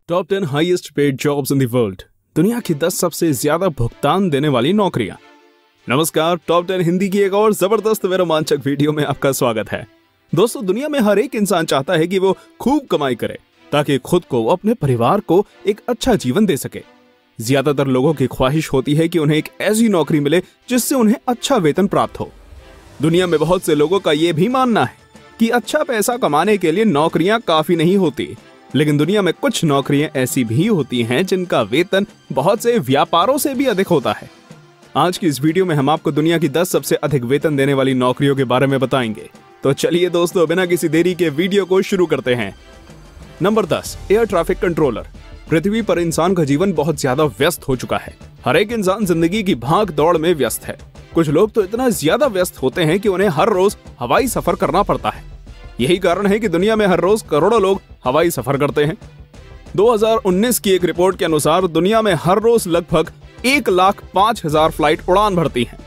Top 10 highest paid jobs in the world. दुनिया की 10 सबसे ज्यादा भुगतान देने वाली नौकरियां। नमस्कार, टॉप 10 हिंदी की एक और जबरदस्त व रोमांचक वीडियो में आपका स्वागत है। दोस्तों, दुनिया में हर एक इंसान चाहता है कि वो खूब कमाई करे ताकि खुद को, अपने परिवार को एक अच्छा जीवन दे सके। ज्यादातर लोगों की ख्वाहिश होती है कि उन्हें एक ऐसी नौकरी मिले जिससे उन्हें अच्छा वेतन प्राप्त हो। दुनिया में बहुत से लोगों का ये भी मानना है कि अच्छा पैसा कमाने के लिए नौकरियां काफी नहीं होती, लेकिन दुनिया में कुछ नौकरियां ऐसी भी होती हैं जिनका वेतन बहुत से व्यापारों से भी अधिक होता है। आज की इस वीडियो में हम आपको दुनिया की 10 सबसे अधिक वेतन देने वाली नौकरियों के बारे में बताएंगे। तो चलिए दोस्तों, बिना किसी देरी के वीडियो को शुरू करते हैं। Number 10, air traffic controller. पृथ्वी पर इंसान का जीवन बहुत ज्यादा व्यस्त हो चुका है। हर एक इंसान जिंदगी की भाग दौड़ में व्यस्त है। कुछ लोग तो इतना ज्यादा व्यस्त होते हैं कि उन्हें हर रोज हवाई सफर करना पड़ता है। यही कारण है कि दुनिया में हर रोज करोड़ों लोग हवाई सफर करते हैं। 2019 की एक रिपोर्ट के अनुसार दुनिया में हर रोज लगभग 1,05,000 फ्लाइट उड़ान भरती हैं।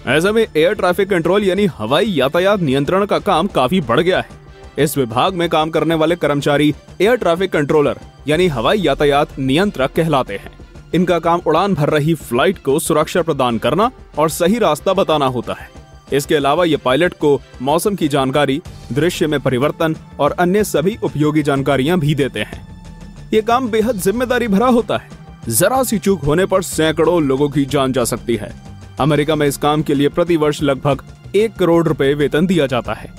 ऐसे में एयर ट्रैफिक कंट्रोल यानी हवाई यातायात नियंत्रण का काम काफी बढ़ गया है। इस विभाग में काम करने वाले कर्मचारी एयर ट्रैफिक कंट्रोलर यानी हवाई यातायात नियंत्रक कहलाते हैं। इनका काम उड़ान भर रही फ्लाइट को सुरक्षा प्रदान करना और सही रास्ता बताना होता है। इसके अलावा ये पायलट को मौसम की जानकारी, दृश्य में परिवर्तन और अन्य सभी उपयोगी जानकारियां भी देते हैं। ये काम बेहद जिम्मेदारी भरा होता है। जरा सी चूक होने पर सैकड़ों लोगों की जान जा सकती है। अमेरिका में इस काम के लिए प्रतिवर्ष लगभग 1 करोड़ रुपए वेतन दिया जाता है।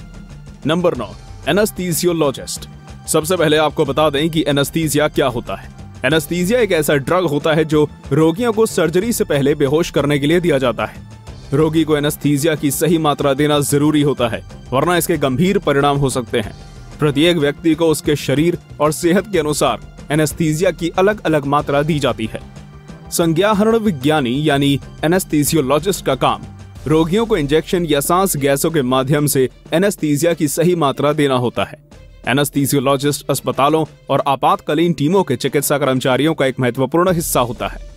Number 9, anaesthesiologist. सबसे पहले आपको बता दें कि एनेस्थीसिया क्या होता है। एनेस्थीसिया एक ऐसा ड्रग होता है जो रोगियों को सर्जरी से पहले बेहोश करने के लिए दिया जाता है। रोगी को एनेस्थीसिया की सही मात्रा देना जरूरी होता है, वरना इसके गंभीर परिणाम हो सकते हैं। प्रत्येक व्यक्ति को उसके शरीर और सेहत के अनुसार एनेस्थीसिया की अलग अलग मात्रा दी जाती है। संज्ञाहरण विज्ञानी यानी एनेस्थीसियोलॉजिस्ट का काम रोगियों को इंजेक्शन या सांस गैसों के माध्यम से एनेस्थीसिया की सही मात्रा देना होता है। एनेस्थीसियोलॉजिस्ट अस्पतालों और आपातकालीन टीमों के चिकित्सा कर्मचारियों का एक महत्वपूर्ण हिस्सा होता है।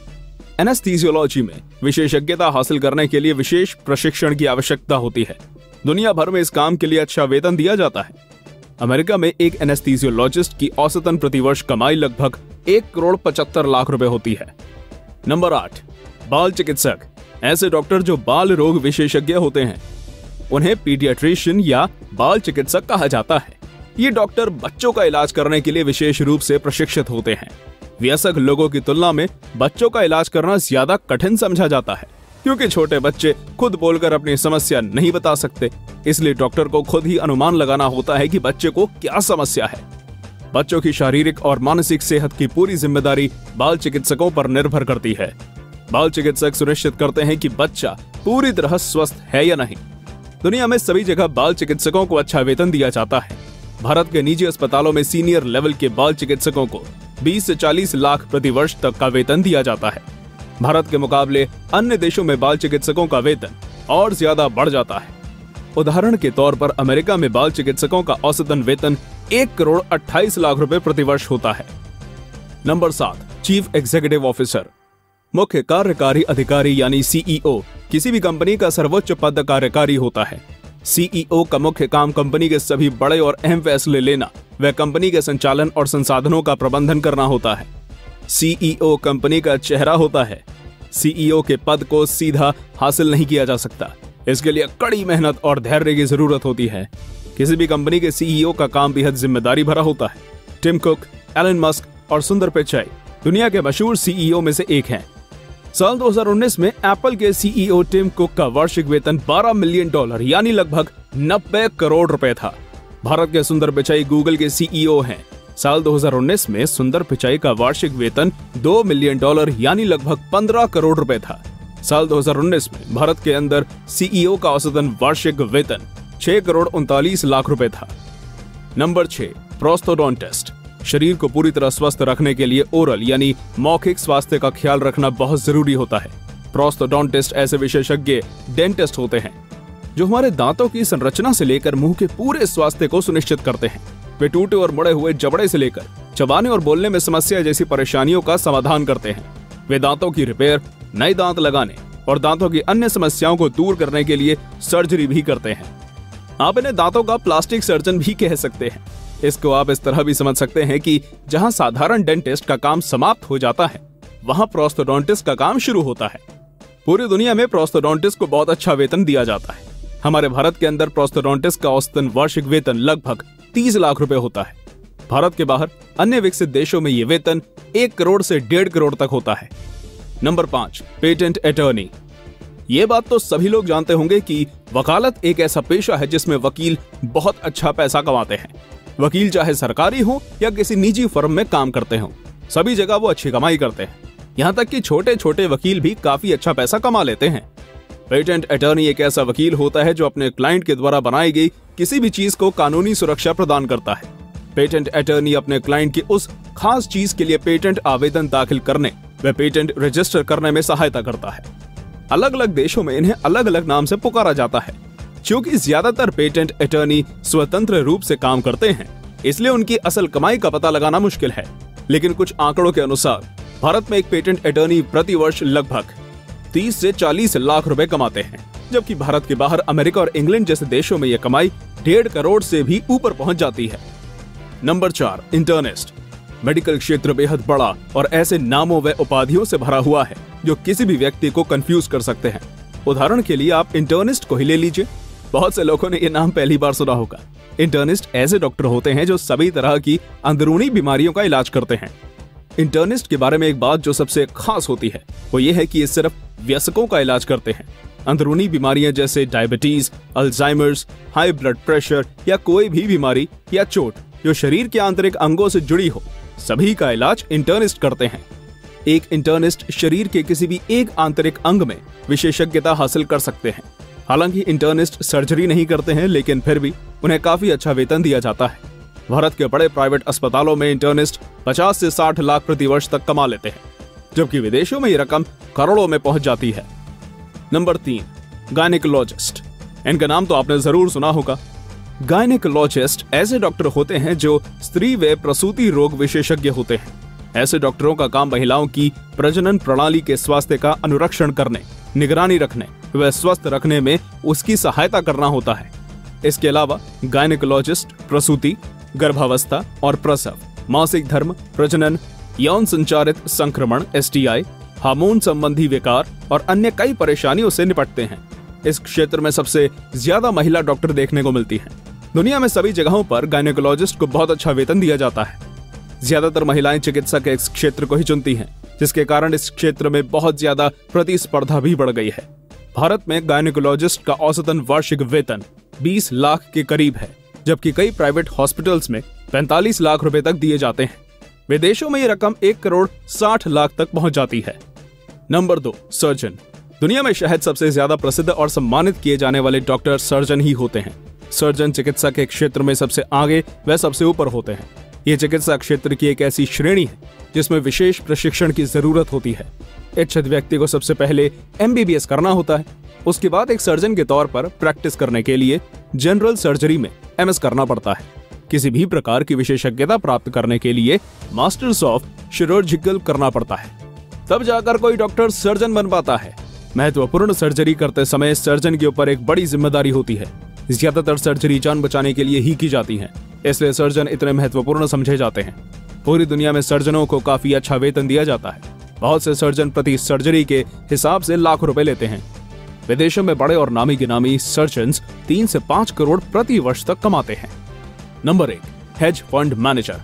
एनेस्थीसियोलॉजी में विशेषज्ञता हासिल करने के लिए विशेष प्रशिक्षण की आवश्यकता होती है। दुनिया भर में इस काम के लिए अच्छा वेतन दिया जाता है। अमेरिका में एक एनेस्थीसियोलॉजिस्ट की औसतन प्रतिवर्ष कमाई लगभग 1,75,00,000 रुपए होती है। नंबर 8, बाल चिकित्सक। ऐसे डॉक्टर जो बाल रोग विशेषज्ञ होते हैं उन्हें पीडियाट्रिशियन या बाल चिकित्सक कहा जाता है। ये डॉक्टर बच्चों का इलाज करने के लिए विशेष रूप से प्रशिक्षित होते हैं। वयस्क लोगों की तुलना में बच्चों का इलाज करना ज्यादा कठिन समझा जाता है, क्योंकि छोटे बच्चे खुद बोलकर अपनी समस्या नहीं बता सकते। इसलिए डॉक्टर को खुद ही अनुमान लगाना होता है कि बच्चे को क्या समस्या है। बच्चों की शारीरिक और मानसिक सेहत की पूरी जिम्मेदारी बाल चिकित्सकों पर निर्भर करती है। बाल चिकित्सक सुनिश्चित करते हैं कि बच्चा पूरी तरह स्वस्थ है या नहीं। दुनिया में सभी जगह बाल चिकित्सकों को अच्छा वेतन दिया जाता है। भारत के निजी अस्पतालों में सीनियर लेवल के बाल चिकित्सकों को 20 से 40 लाख प्रति वर्ष तक का वेतन दिया जाता है। भारत के मुकाबले अन्य देशों में बाल चिकित्सकों का वेतन और ज्यादा बढ़ जाता है। उदाहरण के तौर पर अमेरिका में बाल चिकित्सकों का औसतन वेतन 1,28,00,000 रुपए प्रति वर्ष होता है। Number 7, chief executive officer. मुख्य कार्यकारी अधिकारी यानी सीईओ किसी भी कंपनी का सर्वोच्च पद कार्यकारी होता है। सीईओ का मुख्य काम कंपनी के सभी बड़े और अहम फैसले लेना व कंपनी के संचालन और संसाधनों का प्रबंधन करना होता है। सीईओ कंपनी का चेहरा होता है। सीईओ के पद को सीधा हासिल नहीं किया जा सकता। इसके लिए कड़ी मेहनत और धैर्य की जरूरत होती है। किसी भी कंपनी के सीईओ का काम बेहद जिम्मेदारी भरा होता है। टिम कुक, एलन मस्क और सुंदर पिचाई दुनिया के मशहूर सीईओ में से एक हैं। साल 2019 में एप्पल के सीईओ टिम कुक का वार्षिक वेतन $12 मिलियन यानी लगभग 90 करोड़ रुपए था। भारत के सुंदर पिचाई गूगल के सीईओ हैं। साल 2019 में सुंदर पिचाई का वार्षिक वेतन $2 मिलियन यानी लगभग 15 करोड़ रुपए था। साल 2019 में भारत के अंदर सीईओ का औसतन वार्षिक वेतन 6,39,00,000 रुपए था। नंबर 6, प्रोस्थोडोंटिस्ट। शरीर को पूरी तरह स्वस्थ रखने के लिए ओरल यानी मौखिक स्वास्थ्य का ख्याल रखना बहुत जरूरी होता है। प्रोस्थोडोंटिस्ट ऐसे विशेषज्ञ डेंटिस्ट होते हैं जो हमारे दांतों की संरचना से लेकर मुंह के पूरे स्वास्थ्य को सुनिश्चित करते हैं। वे टूटे और मुड़े हुए जबड़े से लेकर चबाने और बोलने में समस्या जैसी परेशानियों का समाधान करते हैं। वे दांतों की रिपेयर, नए दांत लगाने और दांतों की अन्य समस्याओं को दूर करने के लिए सर्जरी भी करते हैं। आप इन्हें दांतों का प्लास्टिक सर्जन भी कह सकते हैं। इसको आप इस तरह भी समझ सकते हैं कि जहां साधारण डेंटिस्ट का काम समाप्त हो जाता है, वहां प्रोस्थोडोंटिस्ट का काम शुरू होता है। पूरी दुनिया में प्रोस्थोडोंटिस्ट को बहुत अच्छा वेतन दिया जाता है। हमारे भारत के अंदर प्रोस्थोडोंटिस्ट का औसतन वार्षिक वेतन लगभग 30 लाख रुपए होता है। भारत के बाहर अन्य विकसित देशों में ये वेतन 1 करोड़ से 1.5 करोड़ तक होता है। Number 5, patent attorney. ये बात तो सभी लोग जानते होंगे कि वकालत एक ऐसा पेशा है जिसमें वकील बहुत अच्छा पैसा कमाते हैं। वकील चाहे सरकारी हो या किसी निजी फर्म में काम करते हो, सभी जगह वो अच्छी कमाई करते हैं। यहाँ तक कि छोटे छोटे वकील भी काफी अच्छा पैसा कमा लेते हैं। पेटेंट अटॉर्नी एक ऐसा वकील होता है जो अपने क्लाइंट के द्वारा बनाई गई किसी भी चीज को कानूनी सुरक्षा प्रदान करता है। पेटेंट अटॉर्नी अपने क्लाइंट की उस खास चीज के लिए पेटेंट आवेदन दाखिल करने व पेटेंट रजिस्टर करने में सहायता करता है। अलग अलग देशों में इन्हें अलग अलग नाम से पुकारा जाता है। क्योंकि ज्यादातर पेटेंट अटॉर्नी स्वतंत्र रूप से काम करते हैं, इसलिए उनकी असल कमाई का पता लगाना मुश्किल है। लेकिन कुछ आंकड़ों के अनुसार भारत में एक पेटेंट अटॉर्नी प्रति वर्ष लगभग 30 से 40 लाख रुपए कमाते हैं, जबकि भारत के बाहर अमेरिका और इंग्लैंड जैसे देशों में यह कमाई 1.5 करोड़ से भी ऊपर पहुंच जाती है। Number 4, internist. मेडिकल क्षेत्र बेहद बड़ा और ऐसे नामों व उपाधियों से भरा हुआ है जो किसी भी व्यक्ति को कंफ्यूज कर सकते हैं। उदाहरण के लिए आप इंटर्निस्ट को ही ले लीजिए। बहुत से लोगों ने यह नाम पहली बार सुना होगा। इंटर्निस्ट ऐसे डॉक्टर होते हैं जो सभी तरह की अंदरूनी बीमारियों का इलाज करते हैं। इंटर्निस्ट के बारे में एक बात जो सबसे खास होती है वो ये है कि ये सिर्फ वयस्कों का इलाज करते हैं। अंदरूनी बीमारियां जैसे diabetes, Alzheimer's, high blood pressure या कोई भी बीमारी या चोट जो शरीर के आंतरिक अंगों से जुड़ी हो, सभी का इलाज इंटर्निस्ट करते हैं। एक इंटर्निस्ट शरीर के किसी भी एक आंतरिक अंग में विशेषज्ञता हासिल कर सकते हैं। हालांकि इंटर्निस्ट सर्जरी नहीं करते हैं, लेकिन फिर भी उन्हें काफी अच्छा वेतन दिया जाता है। भारत के बड़े प्राइवेट अस्पतालों में इंटर्निस्ट 50 से 60 लाख प्रति वर्ष तक कमा लेते हैं, जबकि विदेशों में ये रकम करोड़ों में पहुंच जाती है। Number 3, gynaecologist. इनका नाम तो आपने जरूर सुना होगा। गायनेकोलॉजिस्ट ऐसे डॉक्टर होते हैं जो स्त्री व प्रसूति रोग विशेषज्ञ होते हैं। ऐसे डॉक्टरों का काम महिलाओं की प्रजनन प्रणाली के स्वास्थ्य का अनुरक्षण करने, निगरानी रखने व स्वस्थ रखने में उसकी सहायता करना होता है। इसके अलावा गायनेकोलॉजिस्ट प्रसूति, गर्भावस्था और प्रसव, मासिक धर्म, प्रजनन, यौन संचारित संक्रमण STI, हार्मोन संबंधी विकार और अन्य कई परेशानियों से निपटते हैं। इस क्षेत्र में सबसे ज्यादा महिला डॉक्टर देखने को मिलती हैं। दुनिया में सभी जगहों पर गायनेकोलॉजिस्ट को बहुत अच्छा वेतन दिया जाता है। ज्यादातर महिलाएं चिकित्सा के इस क्षेत्र को ही चुनती हैं, जिसके कारण इस क्षेत्र में बहुत ज्यादा प्रतिस्पर्धा भी बढ़ गई है। भारत में गायनेकोलॉजिस्ट का औसतन वार्षिक वेतन 20 लाख के करीब है, जबकि कई प्राइवेट हॉस्पिटल्स में 45 लाख रुपए तक दिए जाते हैं। विदेशों में ये रकम 1 करोड़ 60 लाख तक पहुंच जाती है। Number 2, surgeon. दुनिया में शायद सबसे ज्यादा प्रसिद्ध और सम्मानित किए जाने वाले डॉक्टर सर्जन ही होते हैं। सर्जन चिकित्सा के क्षेत्र में सबसे आगे व सबसे ऊपर होते हैं। ये चिकित्सा क्षेत्र की एक ऐसी श्रेणी है जिसमें विशेष प्रशिक्षण की जरूरत होती है। इच्छित व्यक्ति को सबसे पहले MBBS करना होता है। उसके बाद एक सर्जन के तौर पर प्रैक्टिस करने के लिए जनरल सर्जरी में MS करना पड़ता है। किसी भी प्रकार की विशेषज्ञता प्राप्त करने के लिए मास्टर्स ऑफ चिकिर्जिकल करना पड़ता है, तब जाकर कोई डॉक्टर सर्जन बन पाता है। महत्वपूर्ण सर्जरी करते समय सर्जन के ऊपर एक बड़ी जिम्मेदारी होती है। ज्यादातर सर्जरी जान बचाने के लिए ही की जाती है, इसलिए सर्जन इतने महत्वपूर्ण समझे जाते हैं। पूरी दुनिया में सर्जनों को काफी अच्छा वेतन दिया जाता है। बहुत से सर्जन प्रति सर्जरी के हिसाब से लाख रुपए लेते हैं। विदेशों में बड़े और नामी गिनामी सर्जन्स 3 से 5 करोड़ प्रति वर्ष तक कमाते हैं। Number 1, hedge fund manager.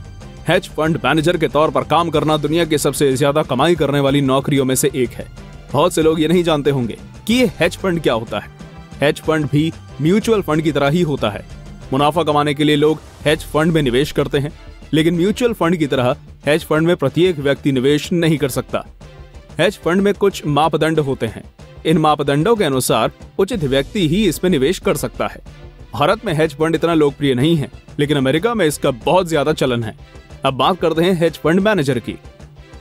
Hedge fund manager के तौर पर काम करना दुनिया की सबसे ज्यादा कमाई करने वाली नौकरियों में से एक है। बहुत से लोग ये नहीं जानते होंगे कि ये हेज फंड क्या होता है। हेज फंड भी म्यूचुअल फंड की तरह ही होता है। मुनाफा कमाने के लिए लोग हेज फंड में निवेश करते हैं, लेकिन म्यूचुअल फंड की तरह हेज फंड में प्रत्येक व्यक्ति निवेश नहीं कर सकता। हेज फंड में कुछ मापदंड होते हैं। इन मापदंडों के अनुसार उचित व्यक्ति ही इसमें निवेश कर सकता है। भारत में हेज फंड इतना लोकप्रिय नहीं है, लेकिन अमेरिका में इसका बहुत ज्यादा चलन है। अब बात करते हैं हेज फंड मैनेजर की।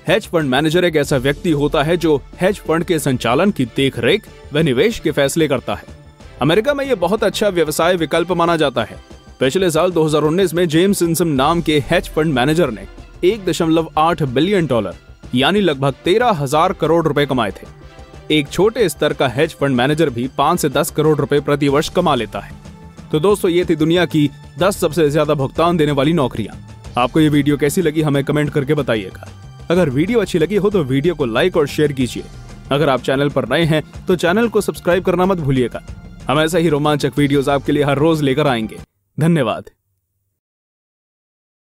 हेज फंड मैनेजर एक ऐसा व्यक्ति होता है जो हेज फंड के संचालन की देखरेख व निवेश के फैसले करता है। अमेरिका में यह बहुत अच्छा व्यवसाय विकल्प माना जाता है। पिछले साल 2019 में जेम्स सिम्पसन नाम के हेज फंड मैनेजर ने $1.8 बिलियन यानी लगभग 13,000 करोड़ रुपए कमाए थे। एक छोटे स्तर का हेज फंड मैनेजर भी 5 से 10 करोड़ रुपए प्रति वर्ष कमा लेता है। तो दोस्तों ये थी दुनिया की 10 सबसे ज्यादा भुगतान देने वाली नौकरियां। आपको ये वीडियो कैसी लगी हमें कमेंट करके बताइएगा। अगर वीडियो अच्छी लगी हो तो वीडियो को लाइक और शेयर कीजिए। अगर आप चैनल पर नए हैं तो चैनल को सब्सक्राइब करना मत भूलिएगा। हम ऐसा ही रोमांचक वीडियोस आपके लिए हर रोज लेकर आएंगे। धन्यवाद।